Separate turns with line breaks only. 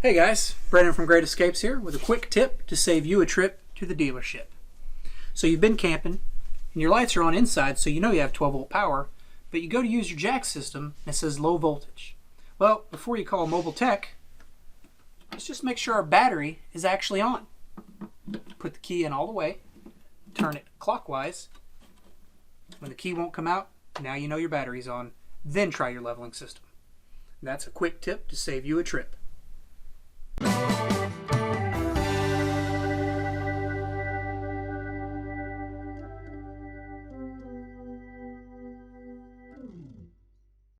Hey guys, Brendan from Great Escapes here with a quick tip to save you a trip to the dealership. So you've been camping and your lights are on inside, so you know you have 12 volt power, but you go to use your jack system and it says low voltage. Well, before you call Mobile Tech, let's just make sure our battery is actually on. Put the key in all the way, turn it clockwise. When the key won't come out, now you know your battery's on. Then try your leveling system. That's a quick tip to save you a trip.